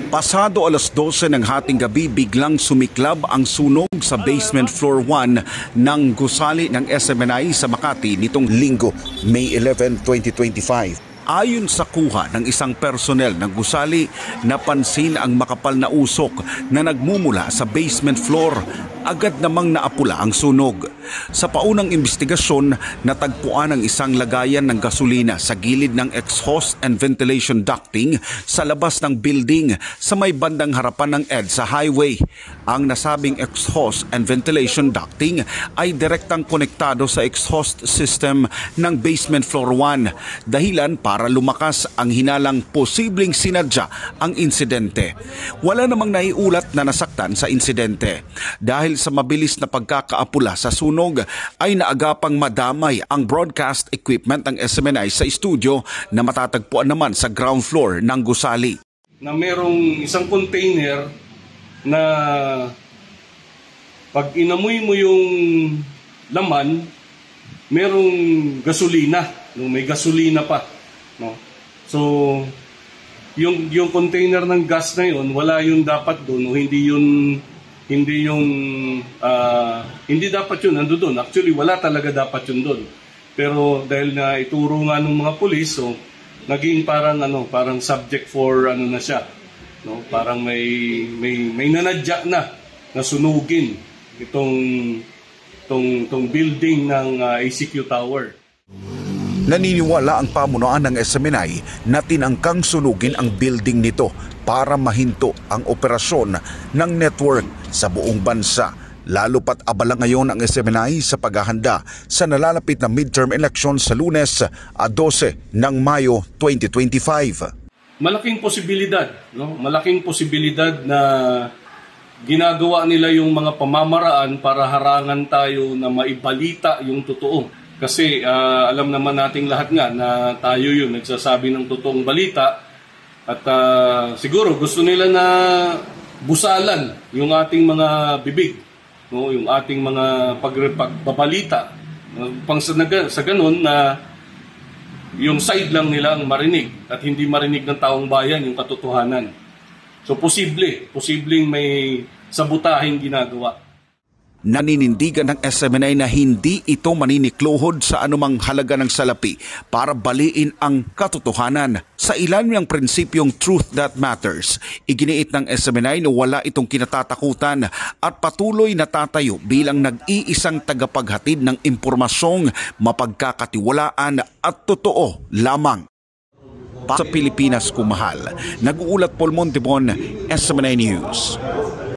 Pasado alas 12 ng hating gabi, biglang sumiklab ang sunog sa basement floor 1 ng gusali ng SMNI sa Makati nitong Linggo, May 11, 2025. Ayon sa kuha ng isang personnel ng gusali, napansin ang makapal na usok na nagmumula sa basement floor. Agad namang naapula ang sunog. Sa paunang investigasyon, natagpuan ang isang lagayan ng gasolina sa gilid ng exhaust and ventilation ducting sa labas ng building sa may bandang harapan ng EDSA highway. Ang nasabing exhaust and ventilation ducting ay direktang konektado sa exhaust system ng basement floor 1, dahilan para lumakas ang hinalang posibleng sinadya ang insidente. Wala namang naiulat na nasaktan sa insidente. Dahil sa mabilis na pagkakaapula sa sunog, ay naagapang madamay ang broadcast equipment ng SMNI sa studio na matatagpuan naman sa ground floor ng gusali. Na merong isang container na pag inamoy mo yung laman, merong gasolina, may gasolina pa, no? So yung container ng gas na yun, wala yung dapat doon, o hindi dapat yun nando doon. Actually, wala talaga dapat yun doon. Pero dahil na ituro nga ng mga pulis, so naging parang subject for na siya, no? Parang may nanadya na sunugin itong building ng ACQ Tower. Naniniwala ang pamunuan ng SMNI na tinangkang sunugin ang building nito para mahinto ang operasyon ng network sa buong bansa. Lalo pat abala ngayon ang SMNI sa paghahanda sa nalalapit na midterm election sa Lunes, 12 ng Mayo 2025. Malaking posibilidad, no? Malaking posibilidad na ginagawa nila yung mga pamamaraan para harangan tayo na maibalita yung totoo. Kasi alam naman nating lahat nga na tayo yun nagsasabi ng totoong balita at siguro gusto nila na busalan yung ating mga bibig, no? Yung ating mga pagbabalita sa ganun na yung side lang nila ang marinig at hindi marinig ng taong bayan yung katotohanan. So posibleng may sabotaheng ginagawa. Naninindigan ng SMNI na hindi ito maninikluhod sa anumang halaga ng salapi para baliin ang katotohanan. Sa ilan niyang prinsipyong truth that matters, iginiit ng SMNI na wala itong kinatatakutan at patuloy na tatayo bilang nag-iisang tagapaghatid ng impormasyong mapagkakatiwalaan at totoo lamang. Sa Pilipinas kumahal, nag-uulat Paul Montibon, SMNI News.